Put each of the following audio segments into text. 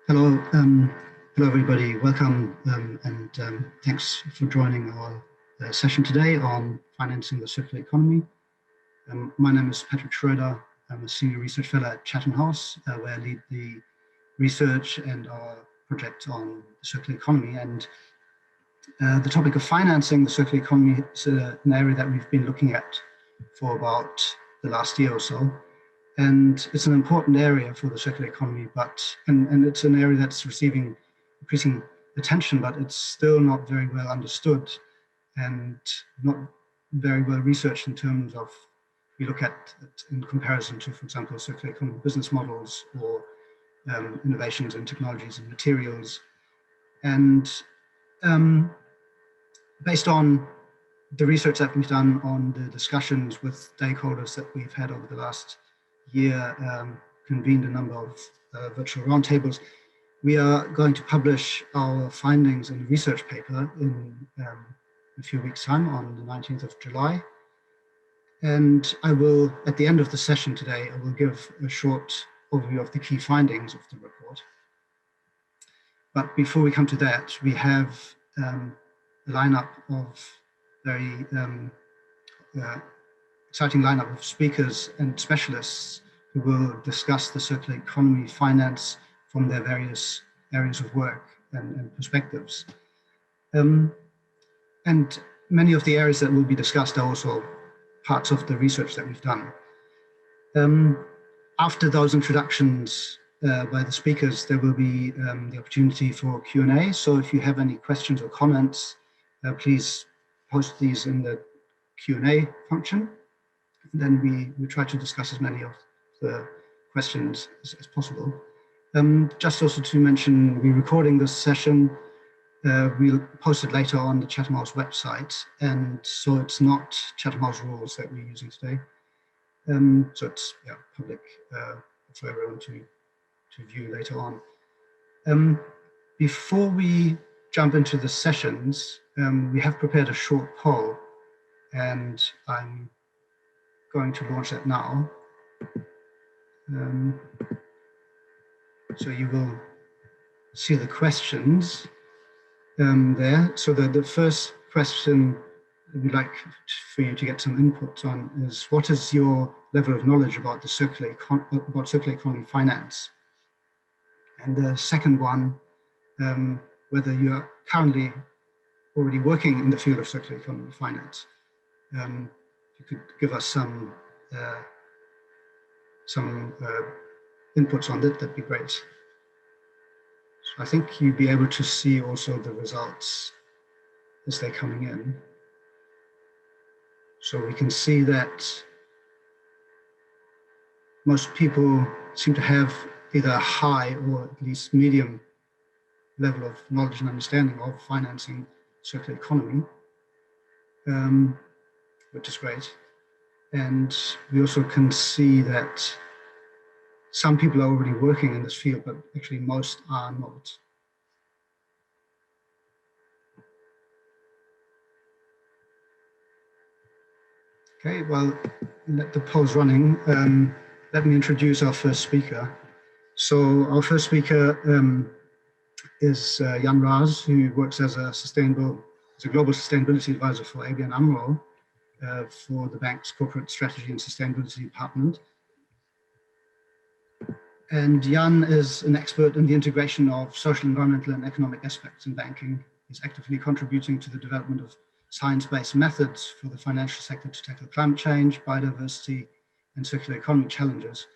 Hello, hello everybody. Welcome and thanks for joining our session today on financing the circular economy. My name is Patrick Schröder. I'm a senior research fellow at Chatham House, where I lead the research and our project on the circular economy. And the topic of financing the circular economy is an area that we've been looking at for about the last year or so. And it's an important area for the circular economy, and it's an area that's receiving increasing attention, but it's still not very well understood and not very well researched in terms of, we look at it in comparison to, for example, circular economy business models or innovations in technologies and materials. And based on the research that we've done on the discussions with stakeholders that we've had over the last year, convened a number of virtual roundtables. We are going to publish our findings in a research paper in a few weeks' time on the 19th of July. And I will, at the end of the session today, I will give a short overview of the key findings of the report. But before we come to that, we have a lineup of very exciting lineup of speakers and specialists who will discuss the circular economy finance from their various areas of work and perspectives. And many of the areas that will be discussed are also parts of the research that we've done. After those introductions by the speakers, there will be the opportunity for Q&A. So if you have any questions or comments, please post these in the Q&A function. And then we try to discuss as many of the questions as possible. Just also to mention, we're recording this session. We'll post it later on the Chatham House website. And so it's not Chatham House rules that we're using today. So it's public for everyone to view later on. Before we jump into the sessions, we have prepared a short poll, and I'm going to launch that now. So you will see the questions there. So the first question we'd like for you to get some input on is, what is your level of knowledge about the circular economy finance? And the second one, whether you're currently already working in the field of circular economy finance. You could give us some inputs on that, that'd be great. So I think you'd be able to see also the results as they're coming in. So we can see that most people seem to have either a high or at least medium level of knowledge and understanding of financing circular economy, which is great. And we also can see that some people are already working in this field, but actually most are not. Okay, well, let the poll's running. Let me introduce our first speaker. So our first speaker is Raes, who works as a global sustainability advisor for ABN AMRO for the bank's corporate strategy and sustainability department. And Jan is an expert in the integration of social, environmental, and economic aspects in banking. He's actively contributing to the development of science-based methods for the financial sector to tackle climate change, biodiversity, and circular economy challenges.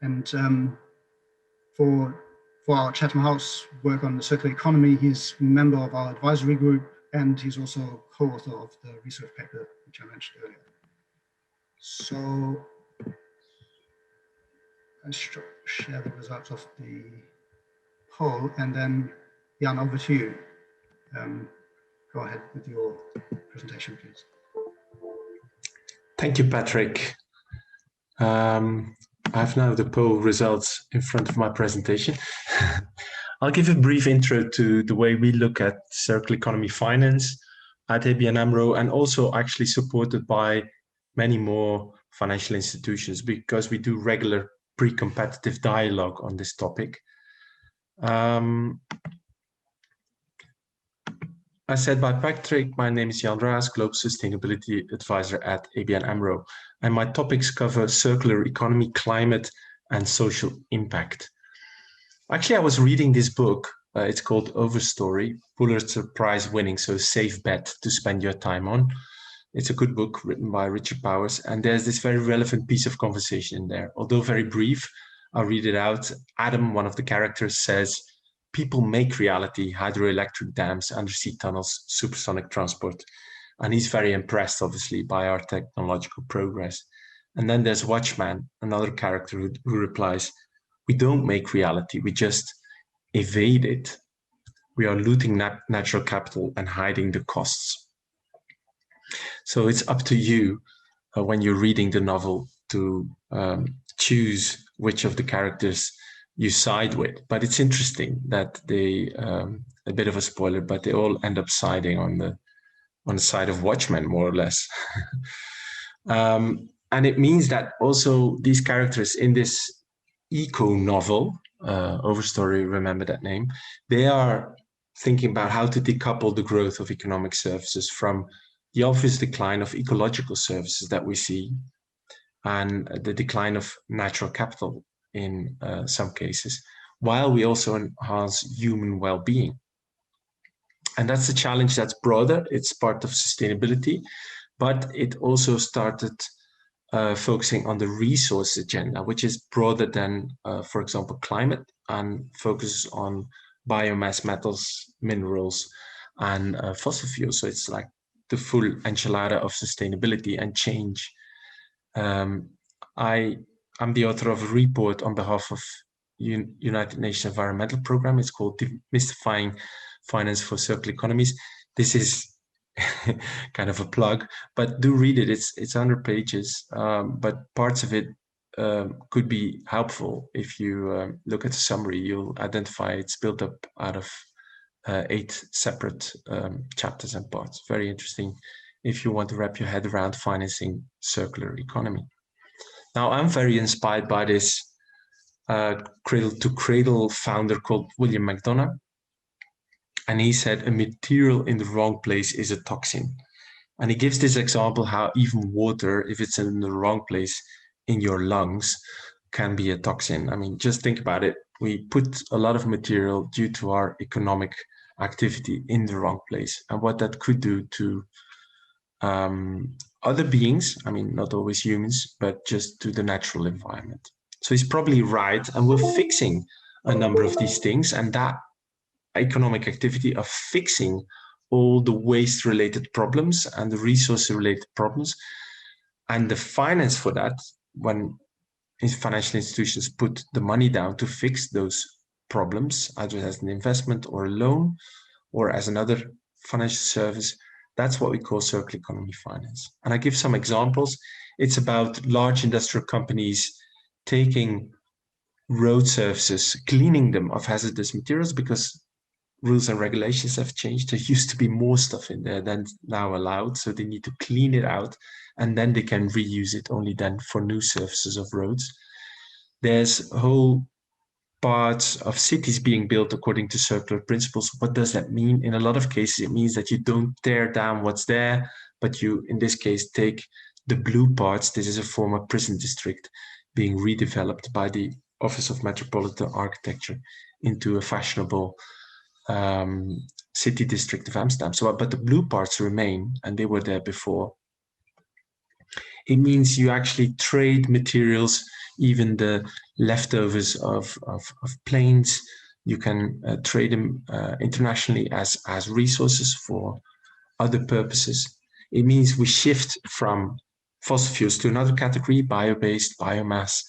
And for our Chatham House work on the circular economy, he's a member of our advisory group, and he's also co-author of the research paper, which I mentioned earlier. So I share the results of the poll, and then Jan, over to you. Go ahead with your presentation, please. Thank you, Patrick. I have now the poll results in front of my presentation. I'll give a brief intro to the way we look at circular economy finance at ABN AMRO, and also actually supported by many more financial institutions, because we do regular pre-competitive dialogue on this topic. As said by Patrick, my name is Raes, Global Sustainability Advisor at ABN AMRO, and my topics cover circular economy, climate, and social impact. Actually, I was reading this book. It's called Overstory, Pulitzer Prize winning, so safe bet to spend your time on. It's a good book written by Richard Powers, and there's this very relevant piece of conversation in there. Although very brief, I'll read it out. Adam, one of the characters, says, "People make reality, hydroelectric dams, undersea tunnels, supersonic transport." And he's very impressed, obviously, by our technological progress. And then there's Watchman, another character who replies, "We don't make reality, we just evade it. We are looting natural capital and hiding the costs." So it's up to you when you're reading the novel to choose which of the characters you side with. But it's interesting that they, a bit of a spoiler, but they all end up siding on the side of Watchmen, more or less. And it means that also these characters in this eco novel, Overstory, remember that name, they are thinking about how to decouple the growth of economic services from the obvious decline of ecological services that we see and the decline of natural capital in some cases, while we also enhance human well-being. And that's a challenge that's broader. It's part of sustainability, but it also started focusing on the resource agenda, which is broader than, for example, climate, and focuses on biomass, metals, minerals, and fossil fuels. So it's like the full enchilada of sustainability and change. I'm the author of a report on behalf of United Nations Environmental Programme. It's called Demystifying Finance for Circular Economies. This is kind of a plug, but do read it. It's 100 pages, but parts of it could be helpful. If you look at the summary, you'll identify it's built up out of 8 separate chapters and parts. Very interesting if you want to wrap your head around financing circular economy. Now, I'm very inspired by this Cradle to Cradle founder called William McDonough. And he said, a material in the wrong place is a toxin. And he gives this example how even water, if it's in the wrong place in your lungs, can be a toxin. I mean, just think about it. We put a lot of material due to our economic activity in the wrong place, and what that could do to other beings, I mean, not always humans, but just to the natural environment. So he's probably right, and we're fixing a number of these things, and that economic activity of fixing all the waste-related problems and the resource-related problems, and the finance for that, when financial institutions put the money down to fix those problems, either as an investment or a loan, or as another financial service, that's what we call circular economy finance. And I give some examples. It's about large industrial companies taking road surfaces, cleaning them of hazardous materials, because rules and regulations have changed. There used to be more stuff in there than now allowed, so they need to clean it out, and then they can reuse it only then for new surfaces of roads. There's whole parts of cities being built according to circular principles. What does that mean? In a lot of cases, it means that you don't tear down what's there, but you, in this case, take the blue parts. This is a former prison district being redeveloped by the Office of Metropolitan Architecture into a fashionable city district of Amsterdam. So, but the blue parts remain, and they were there before. It means you actually trade materials, even the leftovers of planes. You can trade them internationally as resources for other purposes. It means we shift from fossil fuels to another category, bio-based, biomass.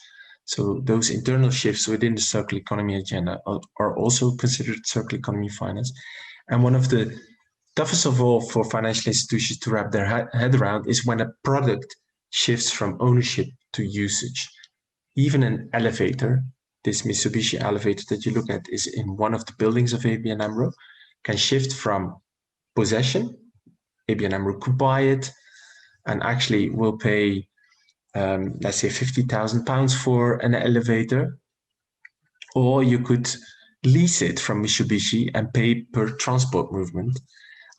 So those internal shifts within the circular economy agenda are also considered circular economy finance. And one of the toughest of all for financial institutions to wrap their head around is when a product shifts from ownership to usage. Even an elevator, this Mitsubishi elevator that you look at is in one of the buildings of ABN AMRO, can shift from possession. ABN AMRO could buy it and actually will pay, let's say £50,000 for an elevator, or you could lease it from Mitsubishi and pay per transport movement.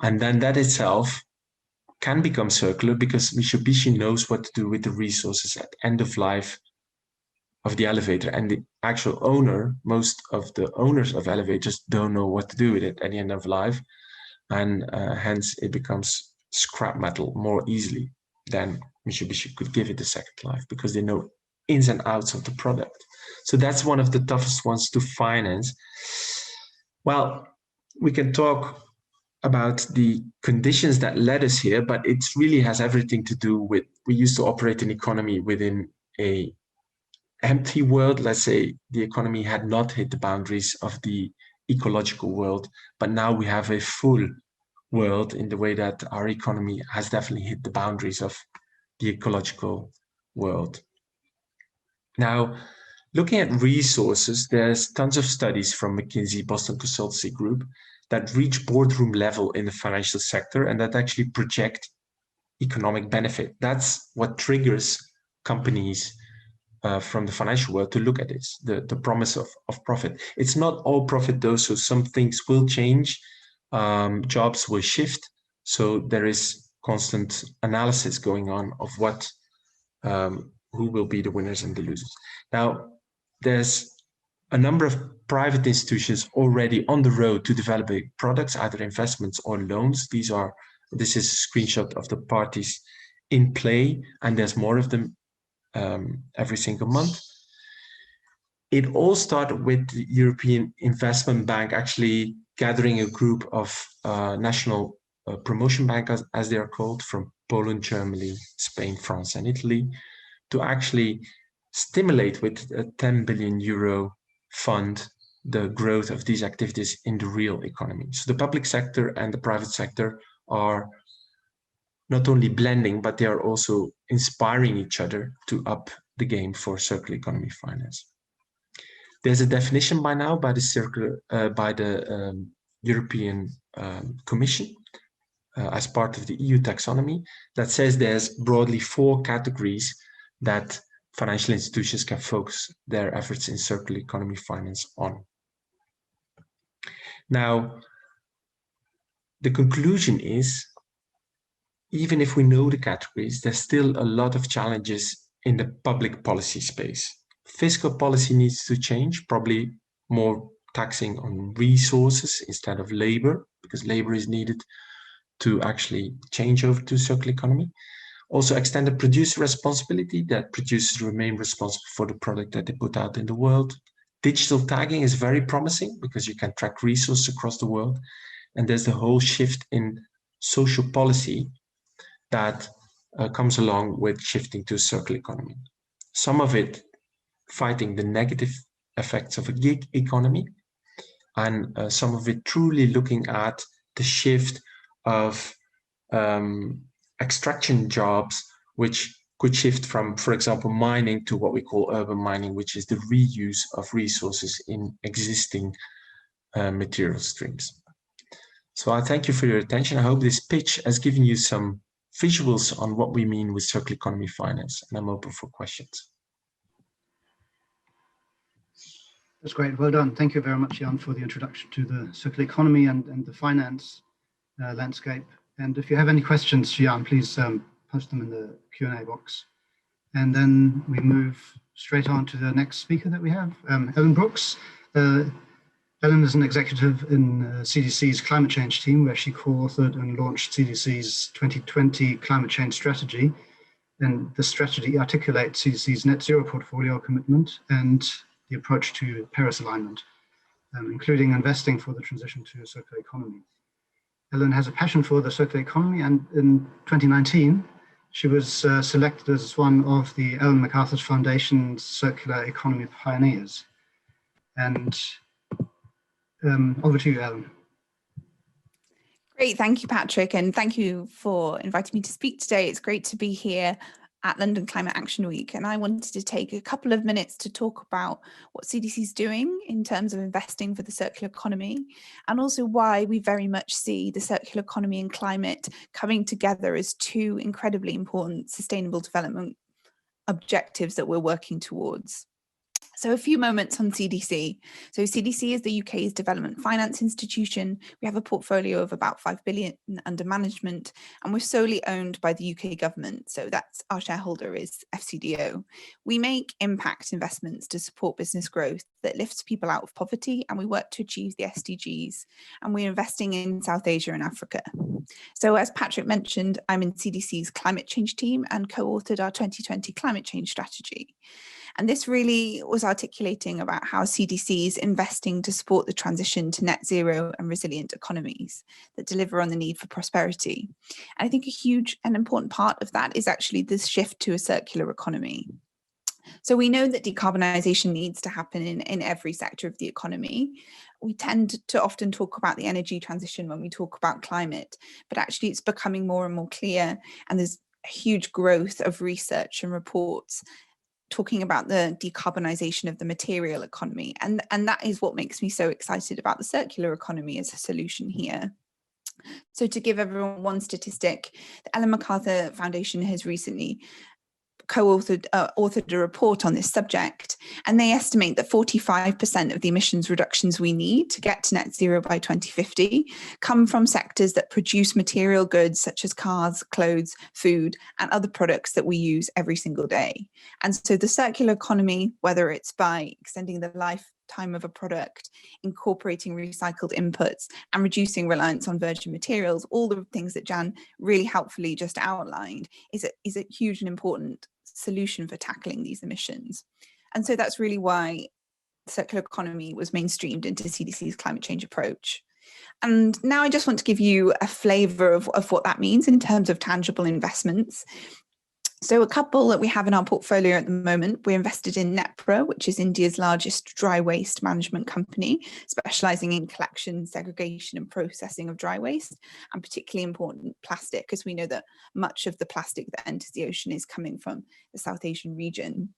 And then that itself can become circular because Mitsubishi knows what to do with the resources at end of life of the elevator, and the actual owner, most of the owners of elevators don't know what to do with it at the end of life, and hence it becomes scrap metal more easily than Mitsubishi could give it a second life because they know ins and outs of the product. So that's one of the toughest ones to finance. Well, we can talk about the conditions that led us here, but it really has everything to do with, we used to operate an economy within a empty world. Let's say the economy had not hit the boundaries of the ecological world, but now we have a full world in the way that our economy has definitely hit the boundaries of the ecological world. Now, looking at resources, there's tons of studies from McKinsey Boston Consultancy Group that reach boardroom level in the financial sector and that actually project economic benefit. That's what triggers companies from the financial world to look at this, the promise of profit. It's not all profit though, so some things will change, jobs will shift, so there is constant analysis going on of what, who will be the winners and the losers. Now, there's a number of private institutions already on the road to developing products, either investments or loans. This is a screenshot of the parties in play, and there's more of them every single month. It all started with the European Investment Bank actually gathering a group of national promotion bankers, as they are called, from Poland, Germany, Spain, France, and Italy, to actually stimulate with a 10 billion euro fund the growth of these activities in the real economy. So the public sector and the private sector are not only blending, but they are also inspiring each other to up the game for circular economy finance. There's a definition by now by the European Commission as part of the EU taxonomy that says there's broadly 4 categories that financial institutions can focus their efforts in circular economy finance on. Now, the conclusion is, even if we know the categories, there's still a lot of challenges in the public policy space. Fiscal policy needs to change, probably more taxing on resources instead of labor, because labor is needed to actually change over to circular economy. Also, extended producer responsibility, that producers remain responsible for the product that they put out in the world. Digital tagging is very promising because you can track resources across the world. And there's the whole shift in social policy that comes along with shifting to a circular economy. Some of it fighting the negative effects of a gig economy, and some of it truly looking at the shift of extraction jobs, which could shift from, for example, mining to what we call urban mining, which is the reuse of resources in existing material streams. So I thank you for your attention. I hope this pitch has given you some visuals on what we mean with circular economy finance, and I'm open for questions. That's great. Well done. Thank you very much, Jan, for the introduction to the circular economy and the finance landscape. And if you have any questions, Jan, please post them in the Q&A box. And then we move straight on to the next speaker that we have, Ellen Brookes. Ellen is an executive in CDC's climate change team, where she co-authored and launched CDC's 2020 climate change strategy. And the strategy articulates CDC's net zero portfolio commitment and the approach to Paris alignment, including investing for the transition to a circular economy. Ellen has a passion for the circular economy, and in 2019, she was selected as one of the Ellen MacArthur Foundation's Circular Economy Pioneers. And over to you, Ellen. Great, thank you, Patrick, and thank you for inviting me to speak today. It's great to be here at London Climate Action Week, and I wanted to take a couple of minutes to talk about what CDC is doing in terms of investing for the circular economy, and also why we very much see the circular economy and climate coming together as 2 incredibly important sustainable development objectives that we're working towards. So a few moments on CDC. So CDC is the UK's development finance institution. We have a portfolio of about 5 billion under management, and we're solely owned by the UK government. So that's our shareholder is FCDO. We make impact investments to support business growth that lifts people out of poverty, and we work to achieve the SDGs. And we're investing in South Asia and Africa. So as Patrick mentioned, I'm in CDC's climate change team and co-authored our 2020 climate change strategy. And this really was articulating about how CDC is investing to support the transition to net zero and resilient economies that deliver on the need for prosperity. And I think a huge and important part of that is actually this shift to a circular economy. So we know that decarbonisation needs to happen in every sector of the economy. We tend to often talk about the energy transition when we talk about climate, but actually it's becoming more and more clear, and there's a huge growth of research and reports talking about the decarbonisation of the material economy. And that is what makes me so excited about the circular economy as a solution here. So to give everyone one statistic, the Ellen MacArthur Foundation has recently co-authored authored a report on this subject, and they estimate that 45% of the emissions reductions we need to get to net zero by 2050 come from sectors that produce material goods such as cars, clothes, food, and other products that we use every single day. And so the circular economy, whether it's by extending the lifetime of a product, incorporating recycled inputs, and reducing reliance on virgin materials, all the things that Jan really helpfully just outlined, is a huge and important solution for tackling these emissions. And so that's really why circular economy was mainstreamed into CDC's climate change approach. And now I just want to give you a flavour of what that means in terms of tangible investments. So a couple that we have in our portfolio at the moment, we're invested in NEPRA, which is India's largest dry waste management company, specialising in collection, segregation and processing of dry waste, and particularly important plastic, because we know that much of the plastic that enters the ocean is coming from the South Asian region.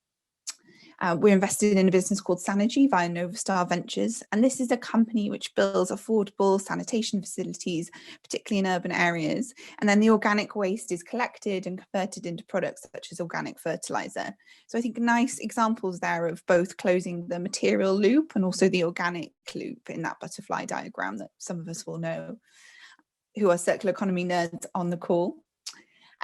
We're invested in a business called Sanergy via Novastar Ventures, and this is a company which builds affordable sanitation facilities, particularly in urban areas, and then the organic waste is collected and converted into products such as organic fertilizer. So I think nice examples there of both closing the material loop and also the organic loop in that butterfly diagram that some of us will know who are circular economy nerds on the call.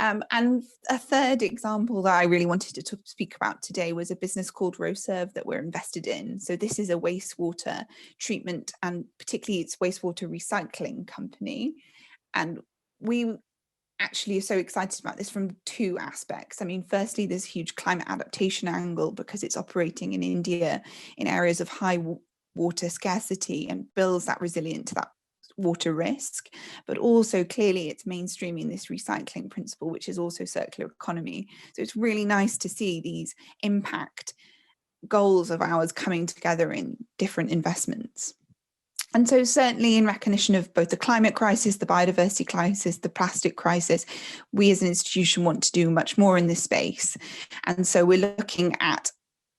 And a third example that I really wanted to speak about today was a business called Roserve that we're invested in. So this is a wastewater treatment and particularly its wastewater recycling company. And we actually are so excited about this from two aspects. I mean, firstly, there's a huge climate adaptation angle because it's operating in India in areas of high water scarcity and builds that resilience to that water risk, but also clearly it's mainstreaming this recycling principle, which is also circular economy. So it's really nice to see these impact goals of ours coming together in different investments. And so certainly in recognition of both the climate crisis, the biodiversity crisis, the plastic crisis, we as an institution want to do much more in this space. And so we're looking at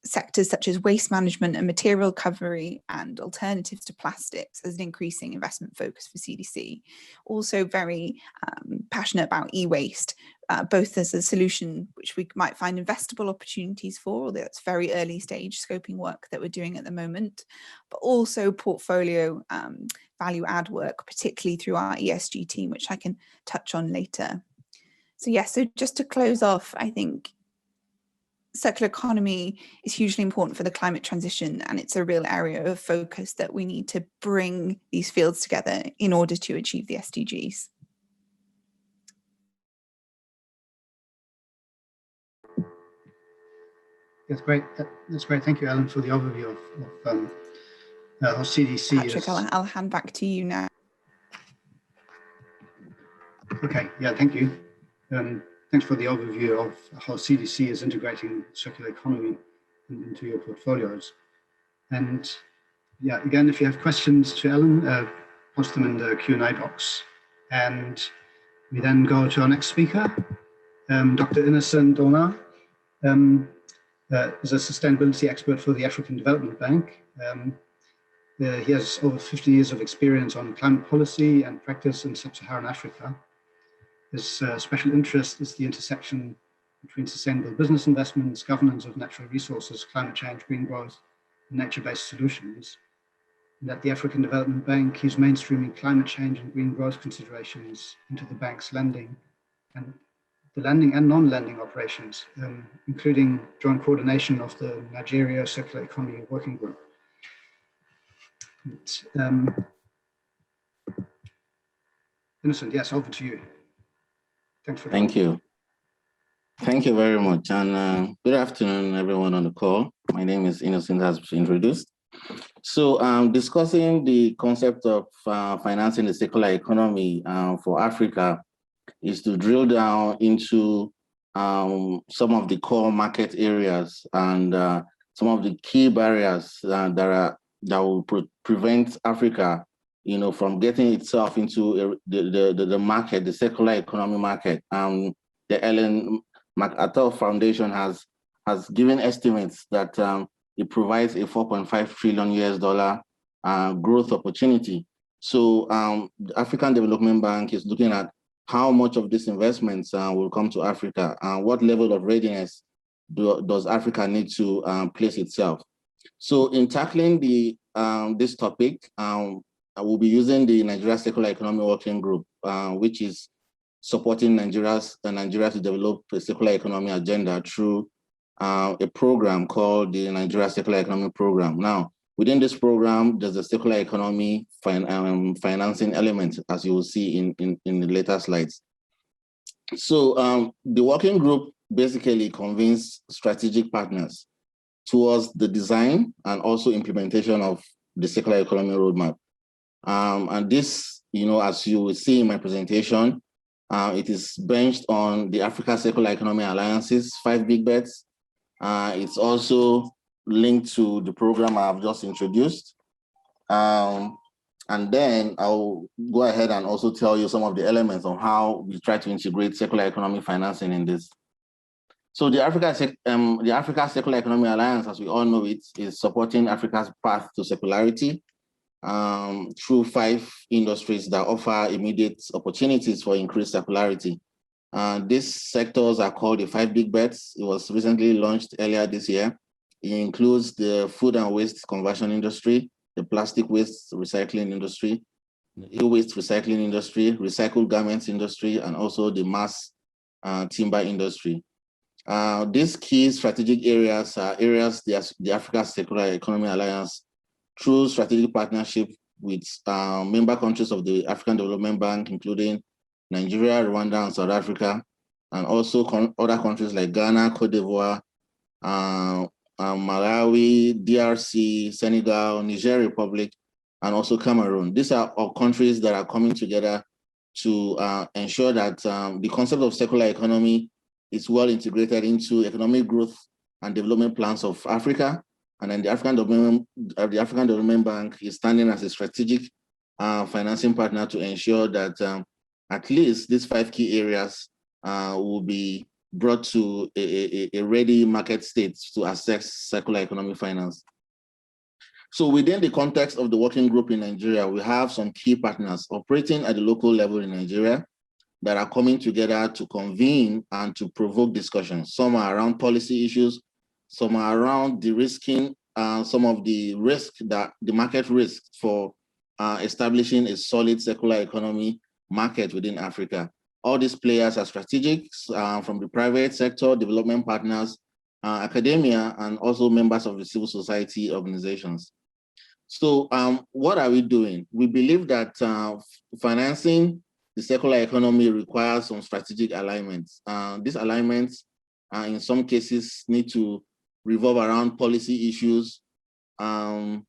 sectors such as waste management and material recovery and alternatives to plastics as an increasing investment focus for CDC. Also very passionate about e-waste, both as a solution which we might find investable opportunities for, although it's very early stage scoping work that we're doing at the moment, but also portfolio value add work, particularly through our ESG team, which I can touch on later. So yes, so just to close off, I think circular economy is hugely important for the climate transition, and it's a real area of focus that we need to bring these fields together in order to achieve the SDGs. That's great. That's great. Thank you, Ellen, for the overview of CDC. Patrick, I'll hand back to you now. Okay. Yeah. Thank you. Thanks for the overview of how CDC is integrating circular economy into your portfolios. And yeah, again, if you have questions to Ellen, post them in the Q&A box. And we then go to our next speaker, Dr. Innocent Onah. Is a sustainability expert for the African Development Bank. He has over 50 years of experience on climate policy and practice in sub-Saharan Africa. His special interest is the intersection between sustainable business investments, governance of natural resources, climate change, green growth, nature-based solutions, and that the African Development Bank is mainstreaming climate change and green growth considerations into the bank's lending and non-lending operations, including joint coordination of the Nigeria Circular Economy Working Group. Innocent, yes, over to you. Thanks for that. Thank you. Thank you very much. And good afternoon, everyone on the call. My name is Innocent, as introduced. So I'm discussing the concept of financing the circular economy for Africa is to drill down into some of the core market areas and some of the key barriers that will prevent Africa, from getting itself into the market, the circular economy market. The Ellen MacArthur Foundation has given estimates that it provides a $4.5 trillion growth opportunity. So the African Development Bank is looking at how much of these investments will come to Africa and what level of readiness does Africa need to place itself. So in tackling this topic, I will be using the Nigeria Circular Economy Working Group, which is supporting Nigeria to develop a circular economy agenda through a program called the Nigeria Circular Economy Program. Now, within this program, there's a circular economy financing element, as you will see in the later slides. So the working group basically convenes strategic partners towards the design and also implementation of the circular economy roadmap. And this, as you will see in my presentation, it is benched on the Africa Circular Economy Alliance's 5 big bets. It's also linked to the program I've just introduced. And then I'll go ahead and also tell you some of the elements of how we try to integrate circular economy financing in this. So the Africa Circular Economy Alliance, as we all know it, is supporting Africa's path to circularity through 5 industries that offer immediate opportunities for increased circularity. These sectors are called the 5 big bets. It was recently launched earlier this year. It includes the food and waste conversion industry, the plastic waste recycling industry, the e-waste recycling industry, recycled garments industry, and also the mass timber industry. These key strategic areas are areas the Africa Circular Economy Alliance, through strategic partnership with member countries of the African Development Bank, including Nigeria, Rwanda, and South Africa, and also other countries like Ghana, Cote d'Ivoire, Malawi, DRC, Senegal, Niger Republic, and also Cameroon. These are all countries that are coming together to ensure that the concept of circular economy is well integrated into economic growth and development plans of Africa. And then the African Development Bank is standing as a strategic financing partner to ensure that at least these 5 key areas will be brought to a ready market state to access circular economy finance. So within the context of the working group in Nigeria, we have some key partners operating at the local level in Nigeria that are coming together to convene and to provoke discussions. Some are around policy issues, some are around de-risking some of the risk that the market risk for establishing a solid circular economy market within Africa. All these players are strategic from the private sector, development partners, academia, and also members of the civil society organizations. So what are we doing? We believe that financing the circular economy requires some strategic alignments. These alignments, in some cases, need to revolve around policy issues, and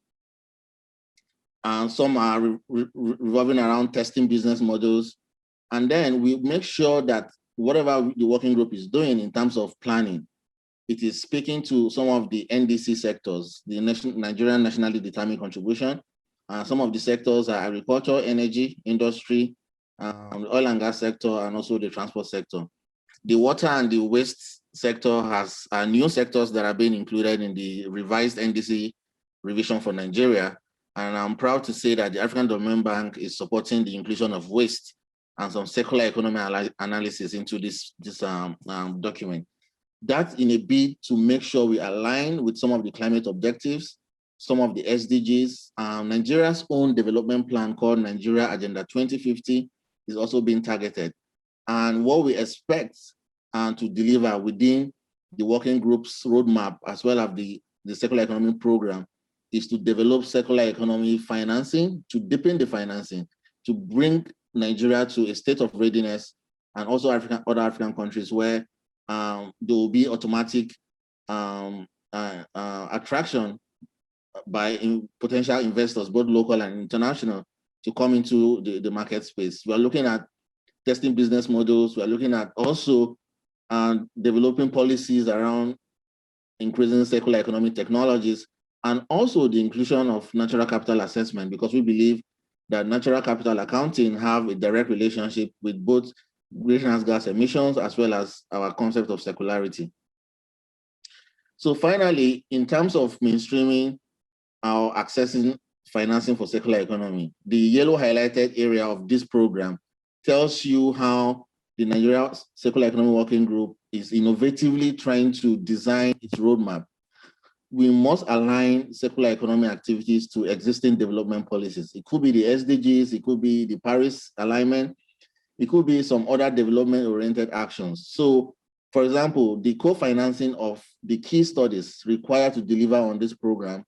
some are revolving around testing business models. And then we make sure that whatever the working group is doing in terms of planning, it is speaking to some of the NDC sectors, the Nigerian Nationally Determined Contribution. Some of the sectors are agriculture, energy, industry, the oil and gas sector, and also the transport sector. The water and the waste sector has new sectors that are being included in the revised NDC revision for Nigeria. And I'm proud to say that the African Development Bank is supporting the inclusion of waste and some circular economy analysis into this document. That's in a bid to make sure we align with some of the climate objectives, some of the SDGs. Nigeria's own development plan called Nigeria Agenda 2050 is also being targeted. And what we expect to deliver within the working group's roadmap, as well as the circular economy program, is to develop circular economy financing, to deepen the financing, to bring Nigeria to a state of readiness, and also other African countries where there will be automatic attraction by potential investors, both local and international, to come into the market space. We are looking at testing business models. We are looking at also developing policies around increasing circular economic technologies, and also the inclusion of natural capital assessment, because we believe that natural capital accounting have a direct relationship with both greenhouse gas emissions as well as our concept of circularity. So finally, in terms of mainstreaming or accessing financing for circular economy, the yellow highlighted area of this program tells you how the Nigeria Circular Economy Working Group is innovatively trying to design its roadmap. We must align circular economy activities to existing development policies. It could be the SDGs, it could be the Paris alignment, it could be some other development-oriented actions. So, for example, the co-financing of the key studies required to deliver on this program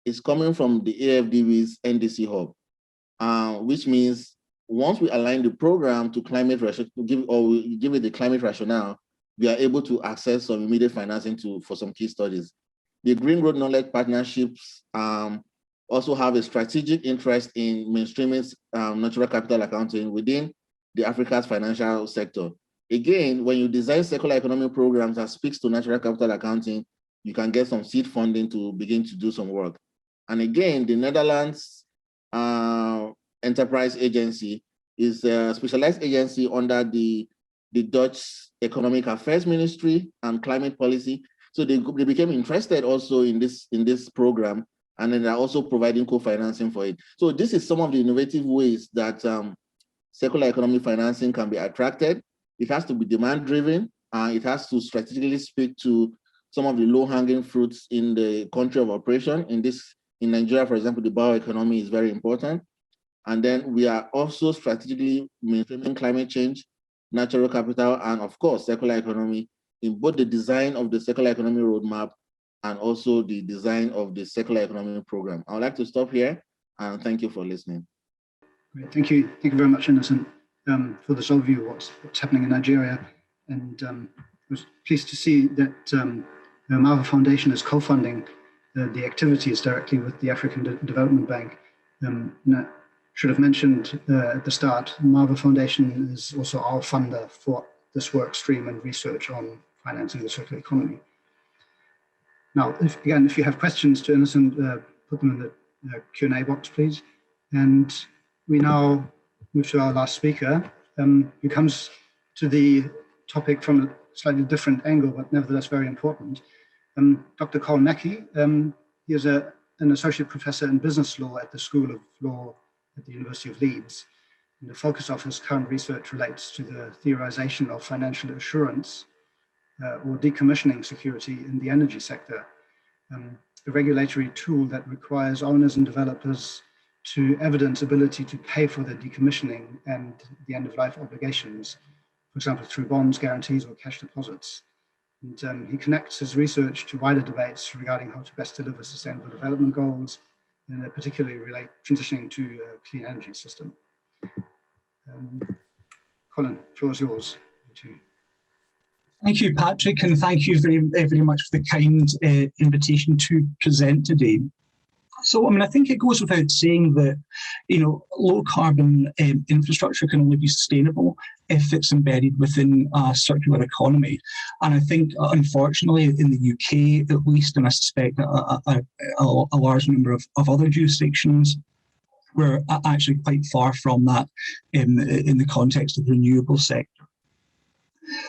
is coming from the AFDB's NDC hub, which means once we align the program to climate give it the climate rationale, we are able to access some immediate financing for some key studies. The Green Road Knowledge Partnerships also have a strategic interest in mainstreaming natural capital accounting within the Africa's financial sector. Again, when you design circular economy programs that speaks to natural capital accounting, you can get some seed funding to begin to do some work. And again, the Netherlands Enterprise Agency is a specialized agency under the Dutch Economic Affairs Ministry and Climate Policy. So they became interested also in this program, and then they're also providing co-financing for it. So this is some of the innovative ways that circular economy financing can be attracted. It has to be demand-driven. It has to strategically speak to some of the low-hanging fruits in the country of operation. In Nigeria, for example, the bioeconomy is very important. And then we are also strategically maintaining climate change, natural capital, and of course, circular economy in both the design of the circular economy roadmap and also the design of the circular economy program. I would like to stop here and thank you for listening. Great, thank you very much, Innocent, for this overview of what's happening in Nigeria. And I was pleased to see that the Marva Foundation is co-funding the activities directly with the African Development Bank. I should have mentioned at the start, Marva Foundation is also our funder for this work stream and research on financing the circular economy. Now, if you have questions to Innocent, put them in the Q&A box, please. And we now move to our last speaker, who comes to the topic from a slightly different angle, but nevertheless very important. Dr. Cole Neckey, he is an associate professor in business law at the School of Law at the University of Leeds. And the focus of his current research relates to the theorization of financial assurance or decommissioning security in the energy sector, a regulatory tool that requires owners and developers to evidence ability to pay for their decommissioning and the end-of-life obligations, for example, through bonds, guarantees, or cash deposits. And he connects his research to wider debates regarding how to best deliver sustainable development goals, and particularly relate transitioning to a clean energy system. Colin, the floor is yours. Thank you, Patrick, and thank you very much for the kind invitation to present today. So, I think it goes without saying that, low carbon infrastructure can only be sustainable if it's embedded within a circular economy. And I think, unfortunately, in the UK, at least, and I suspect a large number of other jurisdictions, we're actually quite far from that in the context of the renewable sector.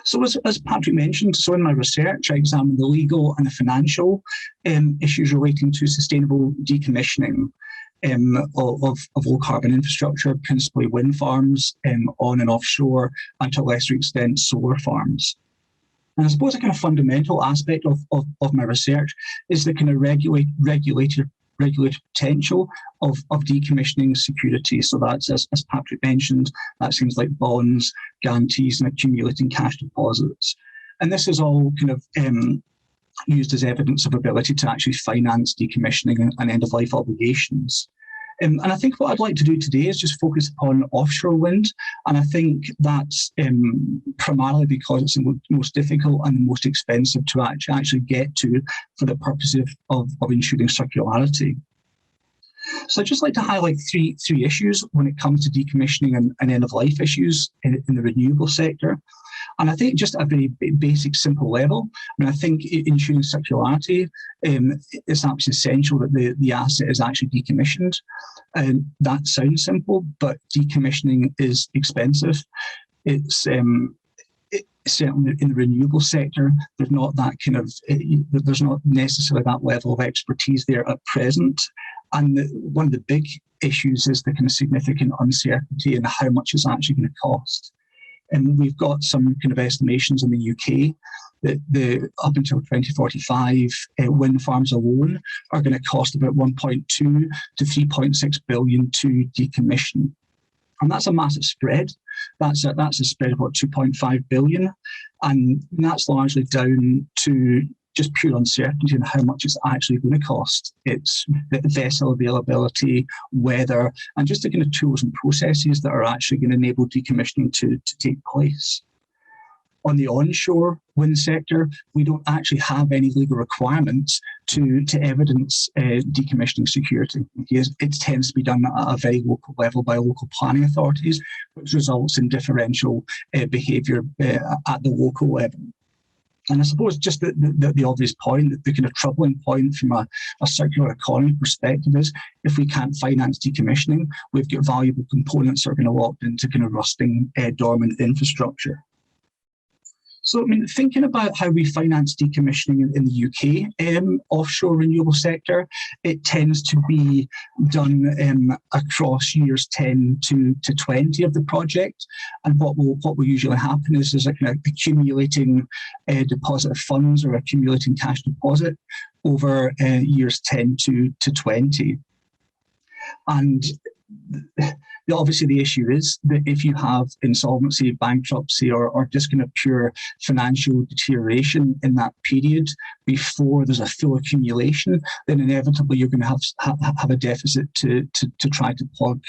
So as Patrick mentioned, in my research, I examined the legal and the financial issues relating to sustainable decommissioning of low carbon infrastructure, principally wind farms on and offshore, and to a lesser extent, solar farms. And I suppose a kind of fundamental aspect of my research is the kind of regulatory regulated potential of decommissioning securities. So that's, as Patrick mentioned, that's things like bonds, guarantees, and accumulating cash deposits. And this is all kind of used as evidence of ability to actually finance decommissioning and end-of-life obligations. And I think what I'd like to do today is just focus upon offshore wind. And I think that's primarily because it's the most difficult and the most expensive to actually get to for the purpose of ensuring circularity. So I'd just like to highlight three issues when it comes to decommissioning and end-of-life issues in the renewable sector. And I think just at a very basic, simple level, I think ensuring circularity, it's absolutely essential that the asset is actually decommissioned. And that sounds simple, but decommissioning is expensive. It's certainly in the renewable sector, there's not that there's not necessarily that level of expertise there at present. And one of the big issues is the kind of significant uncertainty in how much it's actually going to cost. And we've got some kind of estimations in the UK that up until 2045, wind farms alone are going to cost about 1.2 to 3.6 billion to decommission. And that's a massive spread. That's a spread of about 2.5 billion. And that's largely down to just pure uncertainty in how much it's actually going to cost. It's vessel availability, weather, and just the kind of tools and processes that are actually going to enable decommissioning to take place. On the onshore wind sector, we don't actually have any legal requirements to evidence decommissioning security. It tends to be done at a very local level by local planning authorities, which results in differential behaviour at the local level. And I suppose just the obvious point, the kind of troubling point from a circular economy perspective is if we can't finance decommissioning, we've got valuable components that are going to lock into kind of rusting, dormant infrastructure. So, thinking about how we finance decommissioning in the UK offshore renewable sector, it tends to be done across years 10 to 20 of the project. And what will usually happen is there's a kind of accumulating deposit of funds or accumulating cash deposit over years 10 to 20. And obviously the issue is that if you have insolvency, bankruptcy, or just kind of pure financial deterioration in that period before there's a full accumulation, then inevitably you're going to have a deficit to try to plug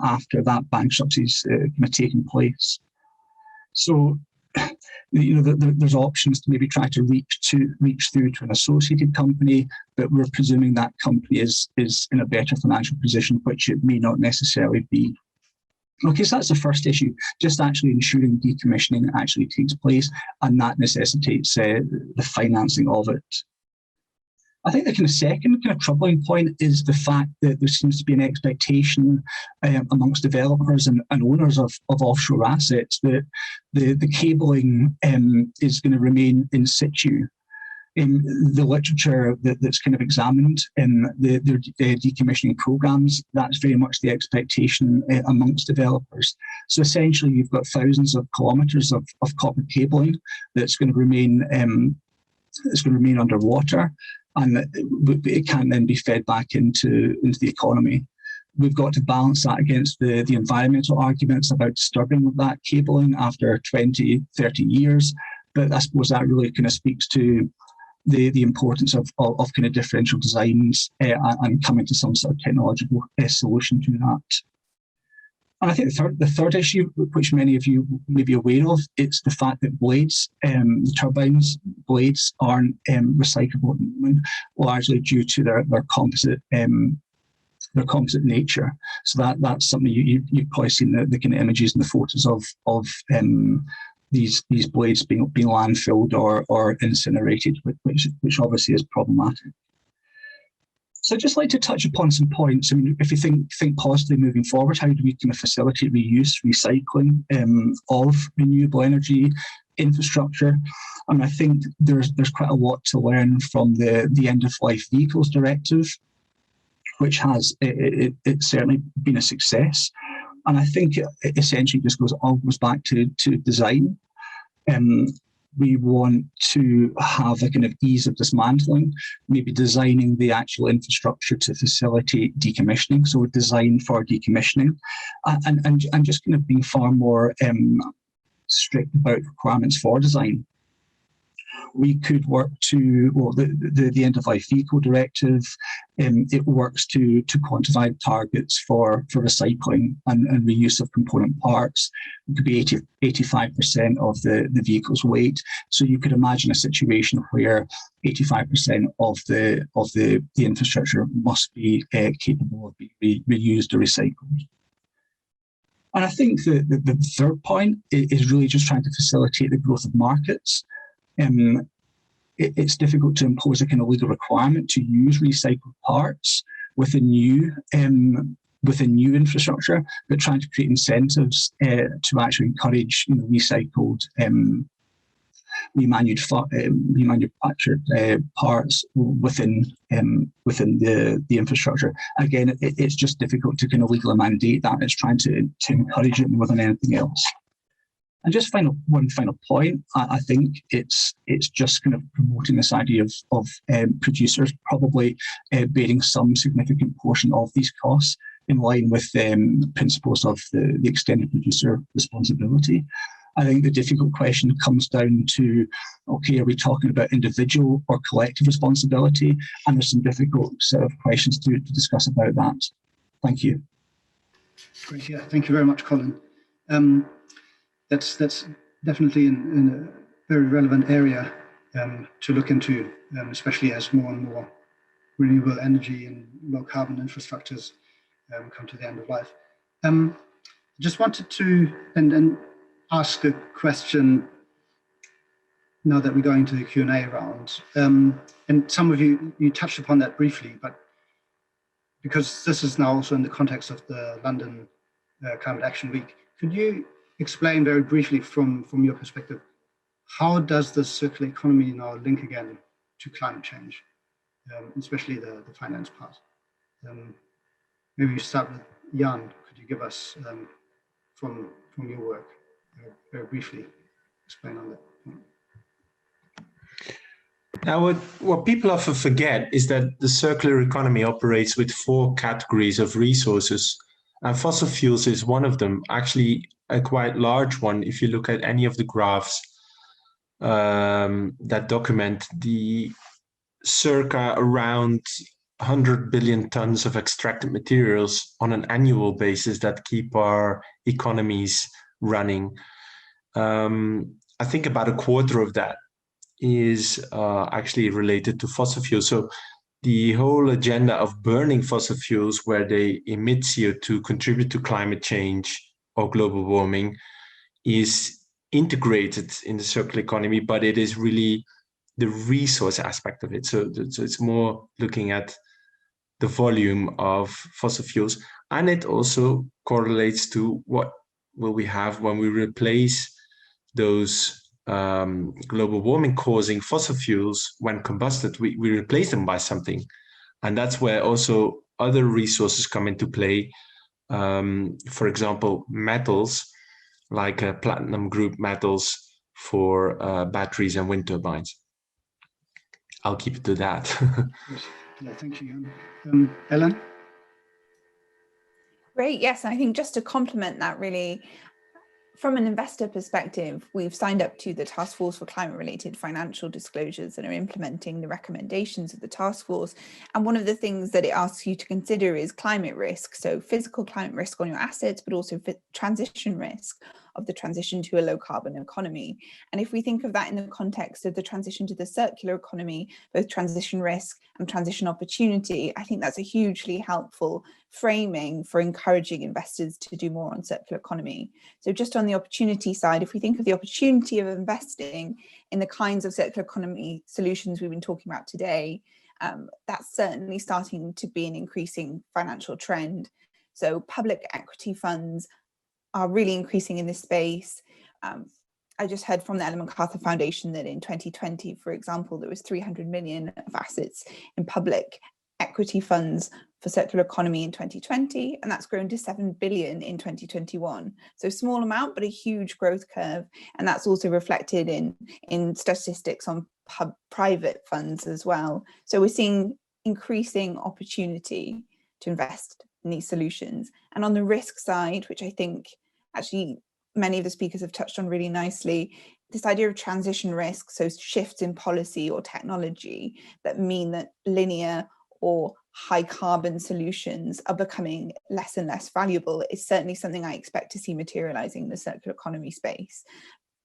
after that bankruptcy's taken place. So, there's options to maybe try to reach through to an associated company, but we're presuming that company is in a better financial position, which it may not necessarily be. Okay, so that's the first issue, just actually ensuring decommissioning actually takes place, and that necessitates the financing of it. I think the kind of second kind of troubling point is the fact that there seems to be an expectation amongst developers and owners of offshore assets that the cabling is going to remain in situ. In the literature that's kind of examined in the decommissioning programs, that's very much the expectation amongst developers. So essentially, you've got thousands of kilometres of copper cabling that's going to remain underwater, and it can then be fed back into the economy. We've got to balance that against the environmental arguments about disturbing that cabling after 20, 30 years. But I suppose that really kind of speaks to the importance of kind of differential designs and coming to some sort of technological solution to that. And I think the third issue, which many of you may be aware of, it's the fact that blades, the turbines blades, aren't recyclable at the moment, largely due to their composite nature. So that's something you've probably seen the kind of images and the photos of these blades being landfilled or incinerated, which obviously is problematic. So I'd just like to touch upon some points. If you think positively moving forward, how do we kind of facilitate reuse, recycling of renewable energy infrastructure? I think there's quite a lot to learn from the end-of-life vehicles directive, which has it's certainly been a success. And I think it essentially just goes back to design. we want to have a kind of ease of dismantling, maybe designing the actual infrastructure to facilitate decommissioning, so design for decommissioning, and just kind of being far more strict about requirements for design. We could work to, well, the end-of-life vehicle directive, it works to quantify targets for recycling and reuse of component parts. It could be 85% of the vehicle's weight. So you could imagine a situation where 85% of the infrastructure must be capable of being reused or recycled. And I think the third point is really just trying to facilitate the growth of markets. It's difficult to impose a kind of legal requirement to use recycled parts with a new infrastructure, but trying to create incentives to actually encourage recycled, remanufactured parts within the infrastructure. Again, it's just difficult to kind of legally mandate that. It's trying to encourage it more than anything else. And just one final point, I think it's just kind of promoting this idea of producers probably bearing some significant portion of these costs in line with principles of the extended producer responsibility. I think the difficult question comes down to, okay, are we talking about individual or collective responsibility? And there's some difficult set of questions to discuss about that. Thank you. Great, yeah, thank you very much, Colin. That's definitely in a very relevant area to look into, especially as more and more renewable energy and low carbon infrastructures come to the end of life. Just wanted to and ask a question now that we're going to the Q&A round. And some of you touched upon that briefly, but because this is now also in the context of the London Climate Action Week, could you explain very briefly from your perspective, how does the circular economy now link again to climate change, especially the finance part? Maybe you start with Jan. Could you give us, from your work, very briefly explain on that? Now, what people often forget is that the circular economy operates with 4 categories of resources, and fossil fuels is one of them, actually a quite large one if you look at any of the graphs that document the circa around 100 billion tons of extracted materials on an annual basis that keep our economies running. I think about a quarter of that is actually related to fossil fuels. So the whole agenda of burning fossil fuels where they emit CO2, contribute to climate change or global warming, is integrated in the circular economy, but it is really the resource aspect of it. So it's more looking at the volume of fossil fuels. And it also correlates to what will we have when we replace those global warming causing fossil fuels. When combusted, we replace them by something. And that's where also other resources come into play. For example, metals, like platinum group metals for batteries and wind turbines. I'll keep it to that. Yeah, thank you. Ellen? Great, yes, I think just to complement that, really, from an investor perspective, we've signed up to the Task Force for Climate-Related Financial Disclosures and are implementing the recommendations of the task force. And one of the things that it asks you to consider is climate risk, so physical climate risk on your assets, but also transition risk of the transition to a low carbon economy. And if we think of that in the context of the transition to the circular economy, both transition risk and transition opportunity, I think that's a hugely helpful framing for encouraging investors to do more on circular economy. So just on the opportunity side, if we think of the opportunity of investing in the kinds of circular economy solutions we've been talking about today, that's certainly starting to be an increasing financial trend. So public equity funds are really increasing in this space. I just heard from the Ellen MacArthur Foundation that in 2020, for example, there was 300 million of assets in public equity funds for circular economy in 2020, and that's grown to 7 billion in 2021. So small amount, but a huge growth curve. And that's also reflected in statistics on private funds as well. So we're seeing increasing opportunity to invest in these solutions. And on the risk side, which I think actually many of the speakers have touched on really nicely, this idea of transition risk, so shifts in policy or technology that mean that linear or high carbon solutions are becoming less and less valuable, is certainly something I expect to see materializing in the circular economy space.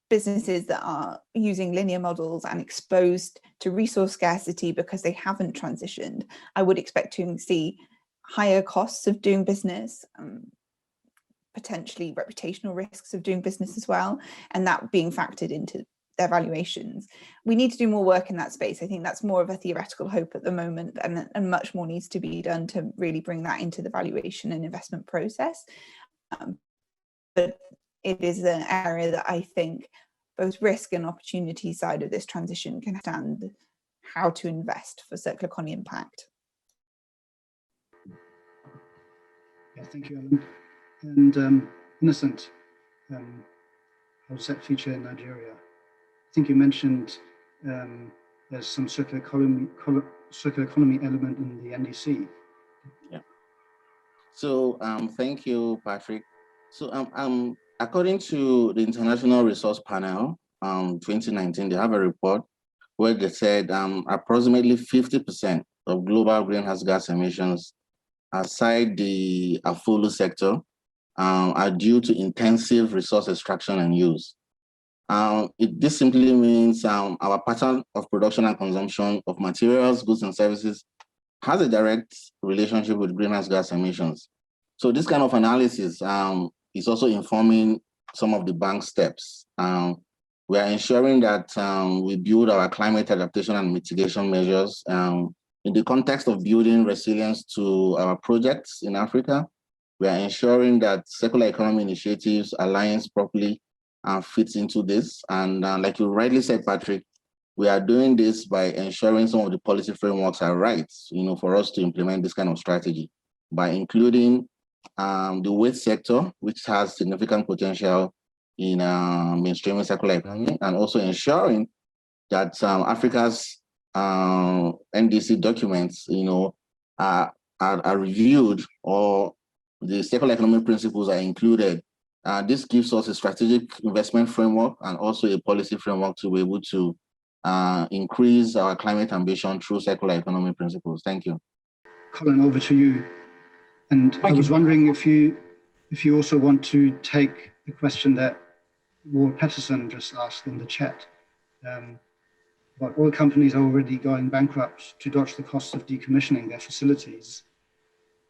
Businesses that are using linear models and exposed to resource scarcity because they haven't transitioned, I would expect to see higher costs of doing business, potentially reputational risks of doing business as well, and that being factored into their valuations. We need to do more work in that space. I think that's more of a theoretical hope at the moment, and much more needs to be done to really bring that into the valuation and investment process. But it is an area that I think both risk and opportunity side of this transition can understand how to invest for circular economy impact. Yeah, thank you, Ellen. And Innocent, how does that feature in Nigeria? I think you mentioned there's some circular economy element in the NDC. Yeah. So thank you, Patrick. So according to the International Resource Panel, 2019, they have a report where they said approximately 50% of global greenhouse gas emissions outside the AFOLU sector are due to intensive resource extraction and use. This simply means our pattern of production and consumption of materials, goods, and services has a direct relationship with greenhouse gas emissions. So this kind of analysis is also informing some of the bank steps. We are ensuring that we build our climate adaptation and mitigation measures in the context of building resilience to our projects in Africa. We are ensuring that circular economy initiatives align properly and fits into this. And like you rightly said, Patrick, we are doing this by ensuring some of the policy frameworks are right, for us to implement this kind of strategy, by including the waste sector, which has significant potential in mainstreaming circular economy, and also ensuring that Africa's NDC documents, are reviewed, or the circular economy principles are included. This gives us a strategic investment framework and also a policy framework to be able to increase our climate ambition through circular economy principles. Thank you. Colin, over to you. And I was wondering if you also want to take the question that Ward Patterson just asked in the chat. But oil companies are already going bankrupt to dodge the cost of decommissioning their facilities.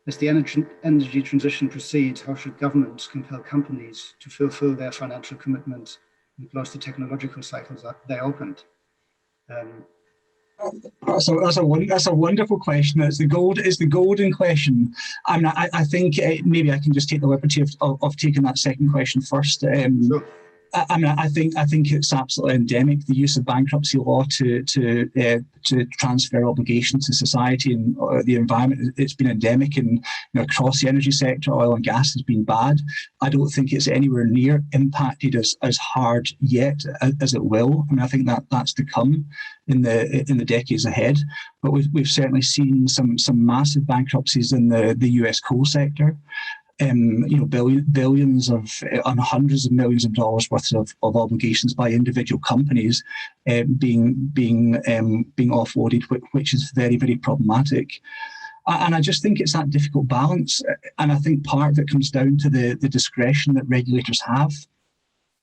As the energy transition proceeds, how should governments compel companies to fulfill their financial commitments and close the technological cycles that they opened? That's a wonderful question. It's the golden question. I think maybe I can just take the liberty of taking that second question first. Sure. I think it's absolutely endemic, the use of bankruptcy law to transfer obligations to society and the environment. It's been endemic and across the energy sector. Oil and gas has been bad. I don't think it's anywhere near impacted as hard yet as it will. I think that's to come in the decades ahead. But we've certainly seen some massive bankruptcies in the US coal sector. Billions and hundreds of millions of dollars worth of obligations by individual companies being offloaded, which is very, very problematic. And I just think it's that difficult balance. And I think part of it comes down to the discretion that regulators have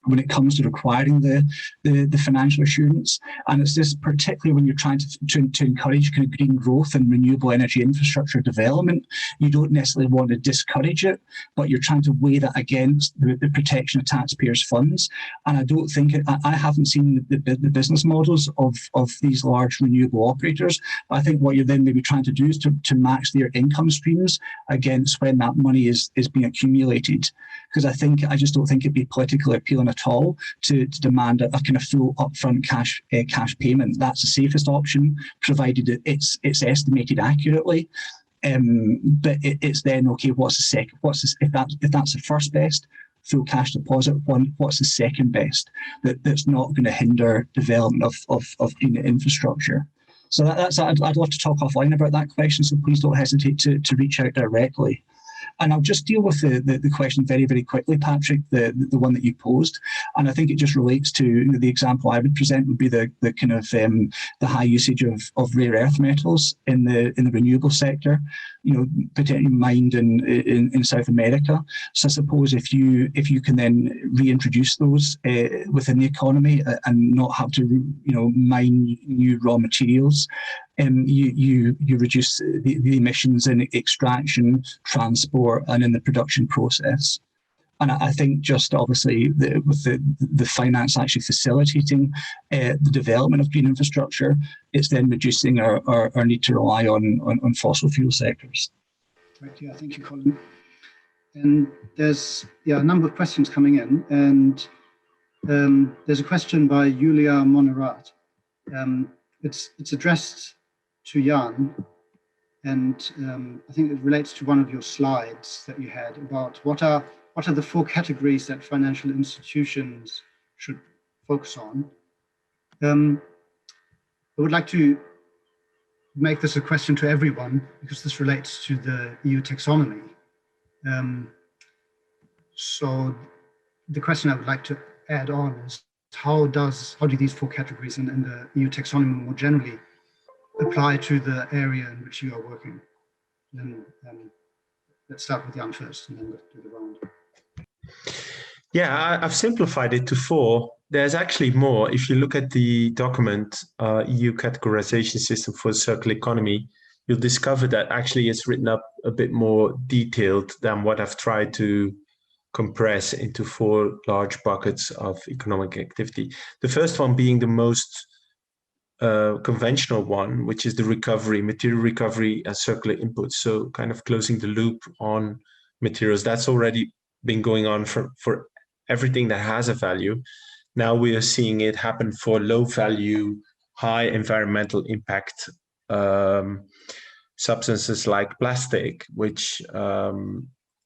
when it comes to requiring the financial assurance. And it's this particularly when you're trying to encourage kind of green growth and renewable energy infrastructure development. You don't necessarily want to discourage it, but you're trying to weigh that against the protection of taxpayers' funds. And I don't think, I haven't seen the business models of these large renewable operators. But I think what you're then maybe trying to do is to match their income streams against when that money is being accumulated. Because I just don't think it'd be politically appealing at at all to demand a kind of full upfront cash payment. That's the safest option, provided it's estimated accurately. But it's then, okay, what's the second? If that's the first best full cash deposit one, what's the second best that's not going to hinder development of green infrastructure? So I'd love to talk offline about that question, so please don't hesitate to reach out directly. And I'll just deal with the question very, very quickly, Patrick, the one that you posed. And I think it just relates to the example I would present would be the kind of the high usage of rare earth metals in the renewable sector, potentially mined in South America. So I suppose if you can then reintroduce those within the economy and not have to mine new raw materials, you reduce the emissions in extraction, transport, and in the production process. And I think just obviously with the finance actually facilitating the development of green infrastructure, it's then reducing our need to rely on fossil fuel sectors. Right, yeah, thank you, Colin. And there's a number of questions coming in, and there's a question by Julia Monerat. It's addressed to Jan, and I think it relates to one of your slides that you had about what are the 4 categories that financial institutions should focus on. I would like to make this a question to everyone because this relates to the EU taxonomy. So the question I would like to add on is how do these 4 categories and the EU taxonomy more generally apply to the area in which you are working? And let's start with Jan first and then do the round. Yeah, I've simplified it to 4. There's actually more. If you look at the document, EU categorization system for the circular economy, you'll discover that actually it's written up a bit more detailed than what I've tried to compress into 4 large buckets of economic activity. The first one being the most conventional one, which is the recovery, material recovery and circular inputs. So kind of closing the loop on materials. That's already been going on for everything that has a value. Now we are seeing it happen for low value, high environmental impact substances like plastic, which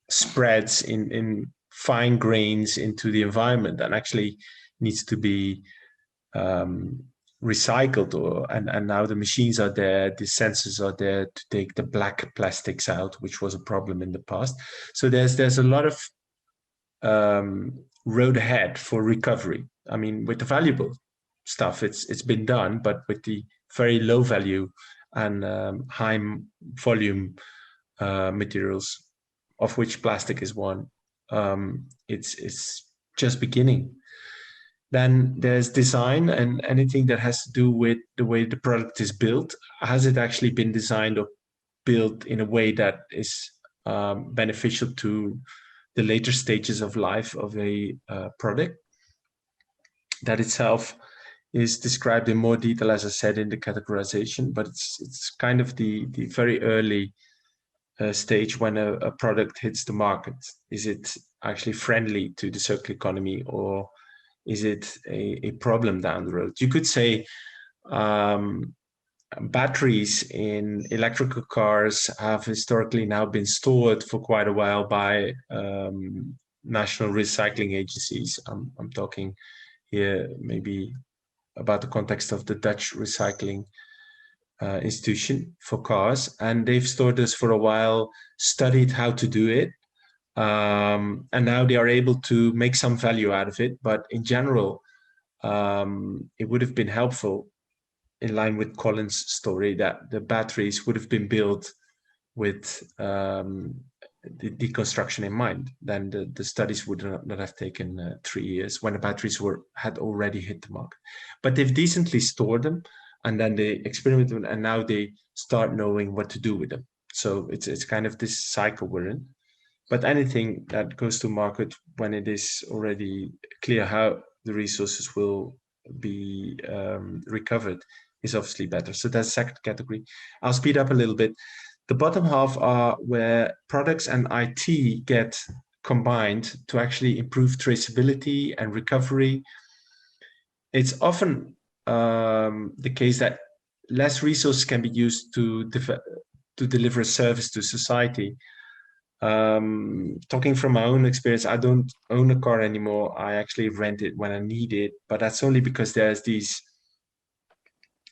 spreads in fine grains into the environment and actually needs to be recycled, and now the machines are there, the sensors are there to take the black plastics out, which was a problem in the past. So there's a lot of road ahead for recovery. I mean, with the valuable stuff, it's been done, but with the very low value and high volume materials, of which plastic is one, it's just beginning. Then there's design and anything that has to do with the way the product is built. Has it actually been designed or built in a way that is beneficial to the later stages of life of a product? That itself is described in more detail, as I said, in the categorization, but it's kind of the very early stage when a product hits the market. Is it actually friendly to the circular economy, or is it a problem down the road? You could say batteries in electrical cars have historically now been stored for quite a while by national recycling agencies. I'm talking here maybe about the context of the Dutch recycling institution for cars, and they've stored this for a while, studied how to do it, and now they are able to make some value out of it. But in general, it would have been helpful, in line with Colin's story, that the batteries would have been built with the deconstruction in mind. Then the studies would not have taken 3 years when the batteries had already hit the market. But they've decently stored them, and then they experiment with them, and now they start knowing what to do with them. So it's kind of this cycle we're in. But anything that goes to market when it is already clear how the resources will be recovered is obviously better. So that's the second category. I'll speed up a little bit. The bottom half are where products and IT get combined to actually improve traceability and recovery. It's often the case that less resources can be used to deliver a service to society. Talking from my own experience, I don't own a car anymore. I actually rent it when I need it, but that's only because there's these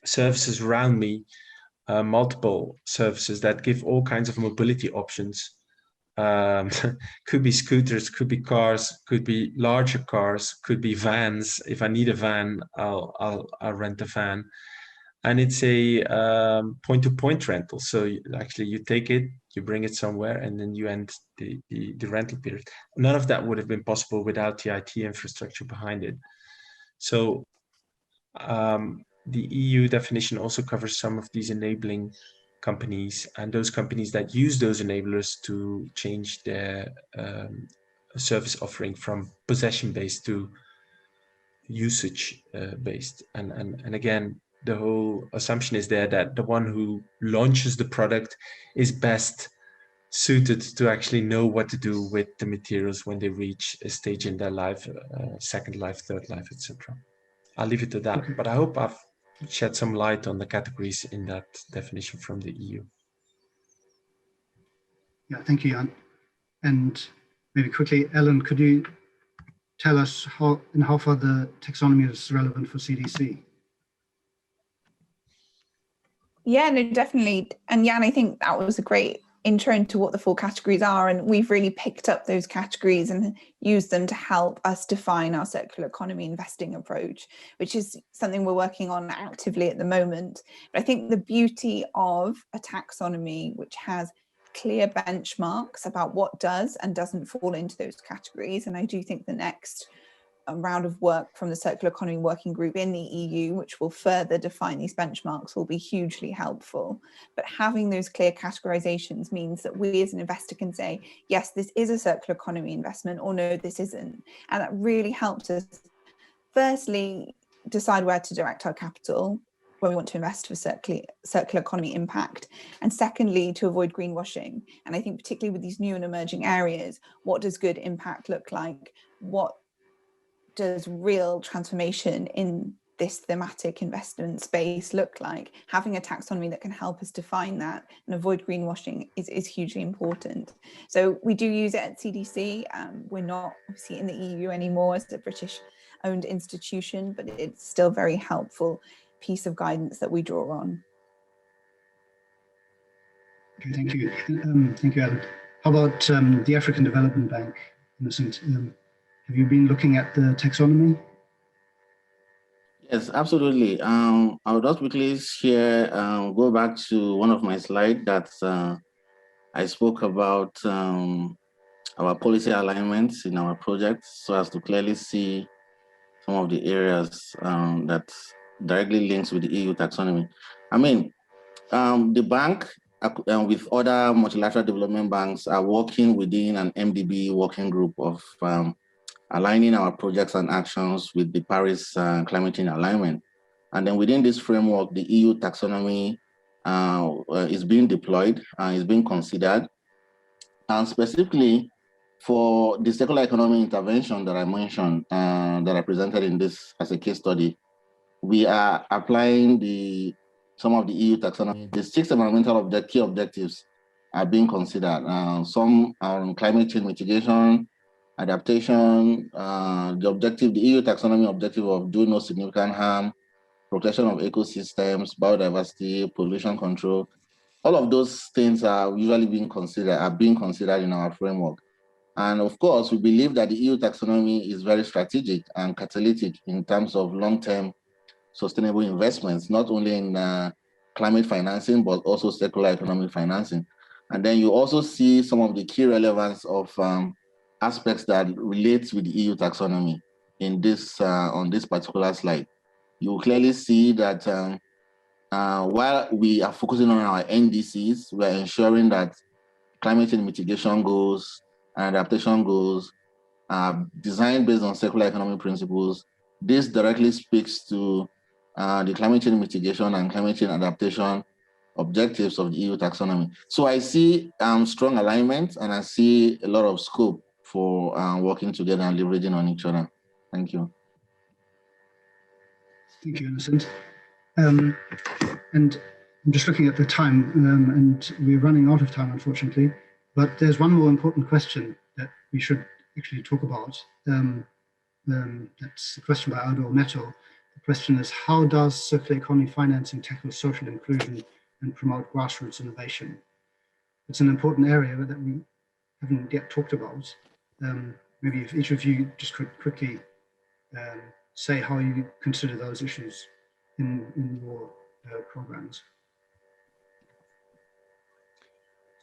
services around me, multiple services that give all kinds of mobility options. Could be scooters, could be cars, could be larger cars, could be vans. If I need a van, I'll rent a van. And it's a point-to-point rental. So actually you take it, you bring it somewhere, and then you end the rental period. None of that would have been possible without the IT infrastructure behind it. So the EU definition also covers some of these enabling companies, and those companies that use those enablers to change their service offering from possession-based to usage-based. And again, the whole assumption is there that the one who launches the product is best suited to actually know what to do with the materials when they reach a stage in their life, second life, third life, etc. I'll leave it to that, but I hope I've shed some light on the categories in that definition from the EU. Yeah, thank you, Jan. And maybe quickly, Ellen, could you tell us how far the taxonomy is relevant for CDC? Yeah, no, definitely. And Jan, I think that was a great intro into what the 4 categories are, and we've really picked up those categories and used them to help us define our circular economy investing approach, which is something we're working on actively at the moment. But I think the beauty of a taxonomy which has clear benchmarks about what does and doesn't fall into those categories, and I do think the next round of work from the Circular Economy Working Group in the EU, which will further define these benchmarks, will be hugely helpful. But having those clear categorizations means that we as an investor can say, yes, this is a circular economy investment, or no, this isn't. And that really helps us, firstly, decide where to direct our capital when we want to invest for circular economy impact, and secondly, to avoid greenwashing. And I think particularly with these new and emerging areas, what does good impact look like? What does real transformation in this thematic investment space look like? Having a taxonomy that can help us define that and avoid greenwashing is hugely important. So we do use it at CDC. We're not obviously in the EU anymore as a British owned institution, but it's still very helpful piece of guidance that we draw on. Okay, thank you. Thank you, Alan. How about the African Development Bank, Innocent? Have you been looking at the taxonomy? Yes, absolutely. I'll just quickly share, go back to one of my slides that I spoke about our policy alignments in our projects, so as to clearly see some of the areas that directly links with the EU taxonomy. I mean, the bank with other multilateral development banks are working within an MDB working group of aligning our projects and actions with the Paris climate change alignment. And then within this framework, the EU taxonomy is being deployed, is being considered. And specifically for the circular economy intervention that I mentioned, that I presented in this as a case study, we are applying some of the EU taxonomy. The 6 environmental key objectives are being considered. Some are on climate change mitigation, adaptation, the EU taxonomy objective of do no significant harm, protection of ecosystems, biodiversity, pollution control. All of those things are usually being considered in our framework. And of course, we believe that the EU taxonomy is very strategic and catalytic in terms of long-term sustainable investments, not only in climate financing, but also circular economic financing. And then you also see some of the key relevance of aspects that relate with the EU taxonomy in this on this particular slide. You clearly see that while we are focusing on our NDCs, we are ensuring that climate change mitigation goals and adaptation goals are designed based on circular economy principles. This directly speaks to the climate change mitigation and climate change adaptation objectives of the EU taxonomy. So I see strong alignment, and I see a lot of scope for working together and leveraging on each other. Thank you. Thank you, Innocent. And I'm just looking at the time, and we're running out of time, unfortunately. But there's one more important question that we should actually talk about. That's a question by Aldo Metal. The question is, how does circular economy financing tackle social inclusion and promote grassroots innovation? It's an important area that we haven't yet talked about. Maybe if each of you just could quickly say how you consider those issues in your programs.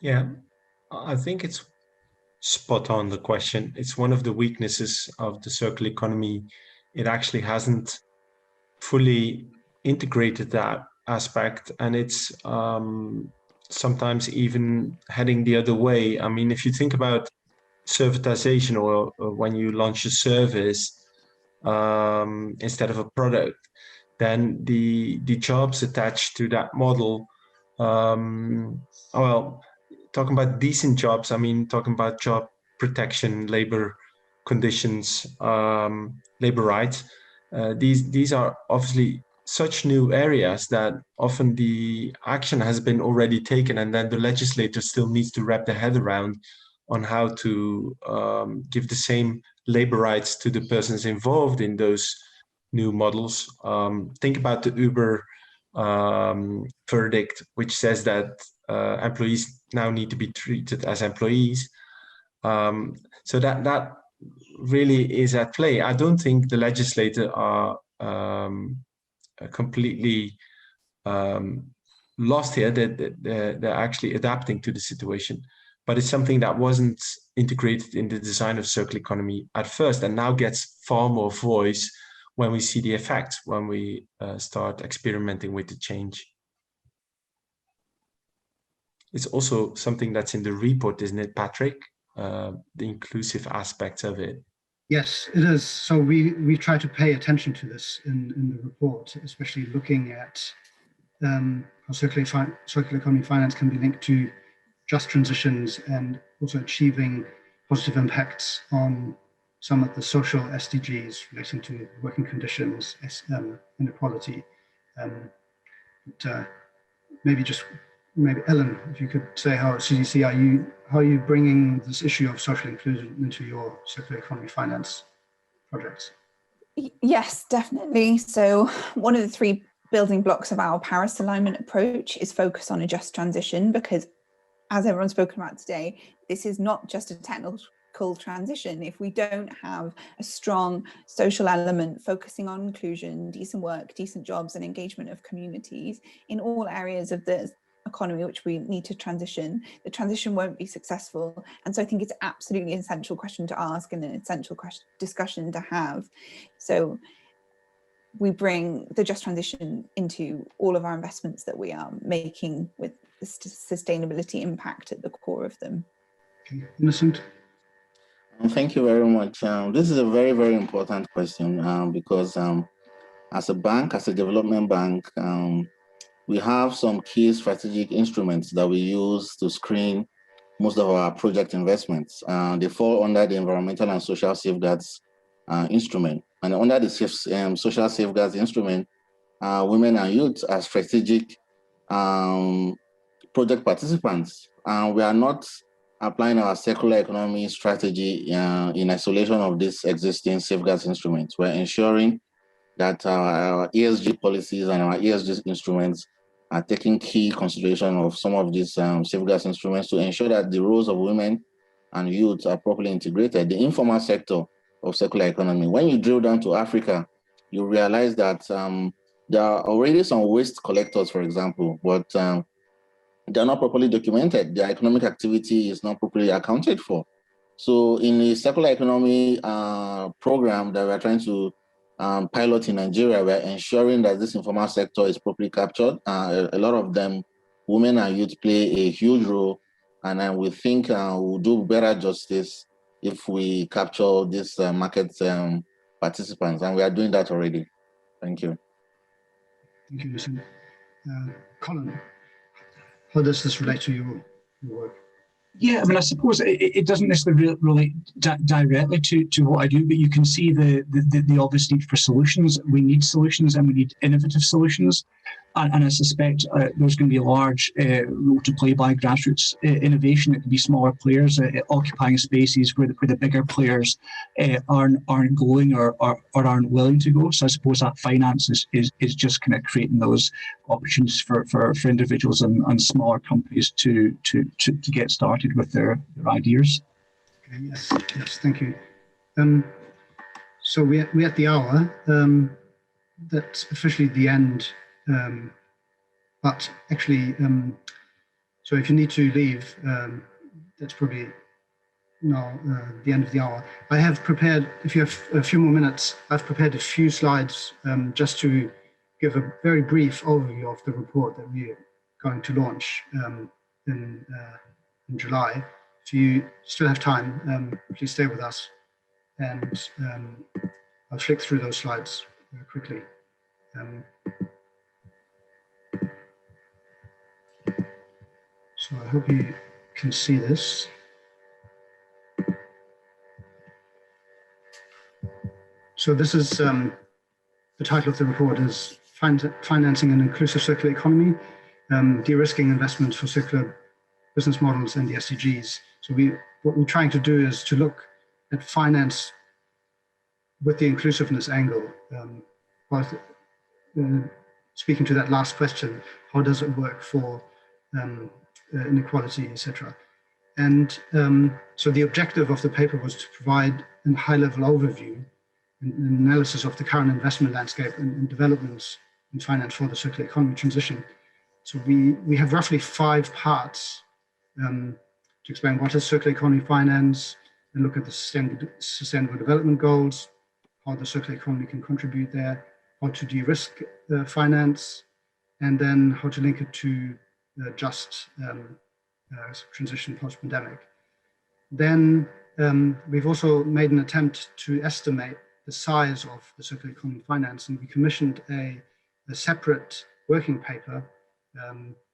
Yeah, I think it's spot on the question. It's one of the weaknesses of the circular economy. It actually hasn't fully integrated that aspect, and it's sometimes even heading the other way. I mean, if you think about servitization, or when you launch a service instead of a product, then the jobs attached to that model, well, talking about decent jobs, I mean, talking about job protection, labor conditions, labor rights. These are obviously such new areas that often the action has been already taken, and then the legislator still needs to wrap their head around on how to give the same labor rights to the persons involved in those new models. Think about the Uber verdict, which says that employees now need to be treated as employees. So that really is at play. I don't think the legislator are completely lost here. They're actually adapting to the situation, but it's something that wasn't integrated in the design of circular economy at first, and now gets far more voice when we see the effects, when we start experimenting with the change. It's also something that's in the report, isn't it, Patrick? The inclusive aspects of it. Yes, it is. So we try to pay attention to this in the report, especially looking at how circular economy finance can be linked to just transitions and also achieving positive impacts on some of the social SDGs relating to working conditions, inequality. Maybe Ellen, if you could say how at CDC how are you bringing this issue of social inclusion into your circular economy finance projects? Yes, definitely. So one of the three building blocks of our Paris alignment approach is focus on a just transition, because as everyone's spoken about today, this is not just a technical transition. If we don't have a strong social element focusing on inclusion, decent work, decent jobs, and engagement of communities in all areas of the economy which we need to transition, the transition won't be successful. And so I think it's absolutely an essential question to ask and an essential discussion to have. So we bring the just transition into all of our investments that we are making, with the sustainability impact at the core of them. Okay. Innocent? Thank you very much. This is a very, very important question because as a bank, as a development bank, we have some key strategic instruments that we use to screen most of our project investments. They fall under the environmental and social safeguards instrument. And under the social safeguards instrument, women and youth are strategic project participants. We are not applying our circular economy strategy in isolation of this existing safeguards instruments. We're ensuring that our ESG policies and our ESG instruments are taking key consideration of some of these safeguards instruments to ensure that the roles of women and youth are properly integrated. The informal sector of circular economy, when you drill down to Africa, you realize that there are already some waste collectors, for example, but they're not properly documented. Their economic activity is not properly accounted for. So in the circular economy program that we're trying to pilot in Nigeria, we're ensuring that this informal sector is properly captured. A lot of them, women and youth, play a huge role, and we think we'll do better justice if we capture these market participants, and we are doing that already. Thank you. Thank you, Lucian. Colin, how does this relate to your work? Yeah, I mean, I suppose it doesn't necessarily relate directly to what I do, but you can see the obvious need for solutions. We need solutions, and we need innovative solutions. And I suspect there's going to be a large role to play by grassroots innovation. It can be smaller players occupying spaces where the bigger players aren't going or aren't willing to go. So I suppose that finance is just kind of creating those opportunities for individuals and smaller companies to get started with their ideas. Okay, yes, thank you. So we're at the hour. That's officially the end. But actually, so if you need to leave, that's probably now the end of the hour. I have prepared, if you have a few more minutes, I've prepared a few slides just to give a very brief overview of the report that we're going to launch in July. If you still have time, please stay with us, and I'll flick through those slides quickly. So I hope you can see this. So this is the title of the report is Financing an Inclusive Circular Economy, De-risking Investments for Circular Business Models and the SDGs. So what we're trying to do is to look at finance with the inclusiveness angle, both speaking to that last question, how does it work for inequality, etc. And so the objective of the paper was to provide a high-level overview and analysis of the current investment landscape and developments in finance for the circular economy transition. So we have roughly 5 parts to explain what is circular economy finance, and look at the sustainable development goals, how the circular economy can contribute there, how to de-risk finance, and then how to link it to just transition post-pandemic. Then we've also made an attempt to estimate the size of the circular economy finance, and we commissioned a separate working paper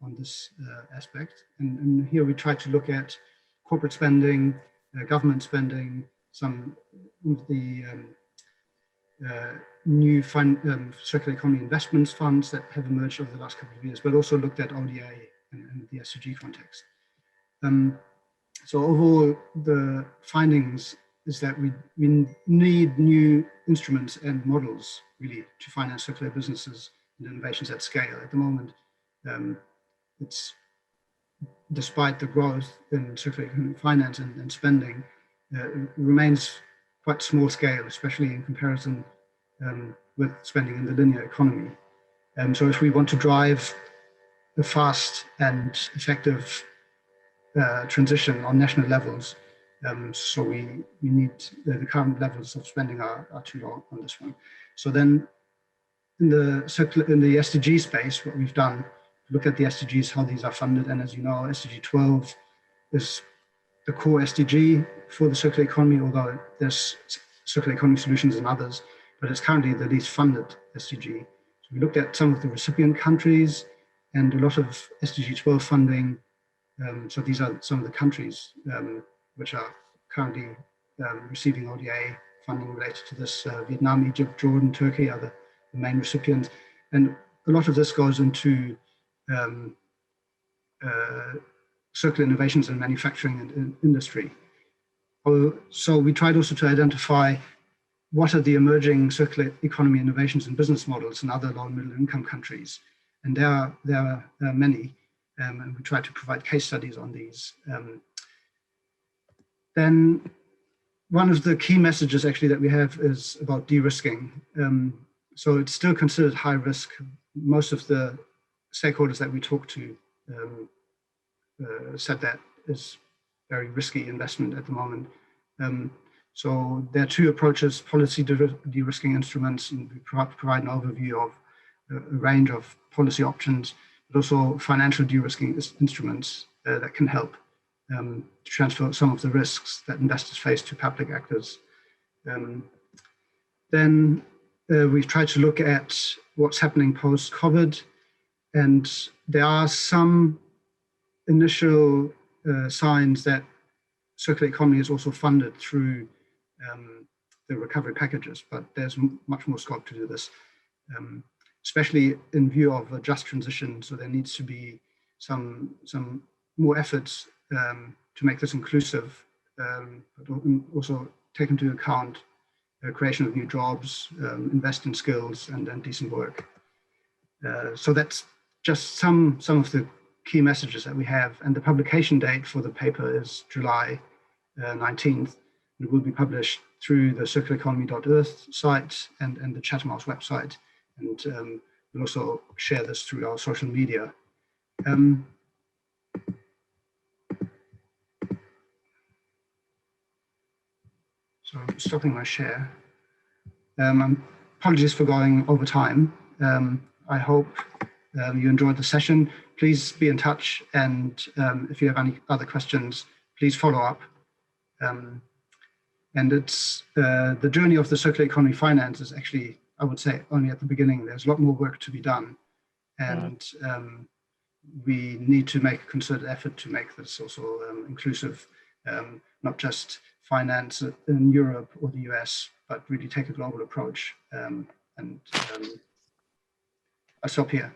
on this aspect. And here we try to look at corporate spending, government spending, some of the new circular economy investments funds that have emerged over the last couple of years, but also looked at ODA and the SDG context. So overall, the findings is that we need new instruments and models really to finance circular businesses and innovations at scale. At the moment, it's despite the growth in circular economic finance and spending, it remains quite small scale, especially in comparison with spending in the linear economy. So if we want to drive a fast and effective transition on national levels, so we need the current levels of spending are too low on this one. So then in the SDG space, what we've done, look at the SDGs, how these are funded, and as you know, SDG 12 is the core SDG for the circular economy, although there's circular economy solutions and others, but it's currently the least funded SDG. So we looked at some of the recipient countries and a lot of SDG 12 funding. So these are some of the countries which are currently receiving ODA funding related to this. Vietnam, Egypt, Jordan, Turkey are the main recipients. And a lot of this goes into circular innovations in manufacturing and industry. So we tried also to identify what are the emerging circular economy innovations and business models in other low and middle income countries. And there are many. And we try to provide case studies on these. Then one of the key messages actually that we have is about de-risking. So it's still considered high risk. Most of the stakeholders that we talk to said that is very risky investment at the moment. So there are 2 approaches: policy de-risking instruments, and we provide an overview of a range of policy options, but also financial de-risking instruments that can help to transfer some of the risks that investors face to public actors. Then we've tried to look at what's happening post-COVID, and there are some initial signs that circular economy is also funded through the recovery packages, but there's much more scope to do this, especially in view of a just transition. So there needs to be some more efforts to make this inclusive, but also take into account the creation of new jobs, invest in skills and decent work. So that's just some of the key messages that we have, and the publication date for the paper is July 19th. It will be published through the circulareconomy.earth site and the Chatham House website, and we'll also share this through our social media. So I'm stopping my share. Apologies for going over time. I hope you enjoyed the session. Please be in touch, and if you have any other questions, please follow up. And it's the journey of the circular economy finance is actually, I would say, only at the beginning. There's a lot more work to be done, and we need to make a concerted effort to make this also inclusive, not just finance in Europe or the US, but really take a global approach. I'll stop here.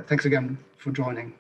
Thanks again for joining.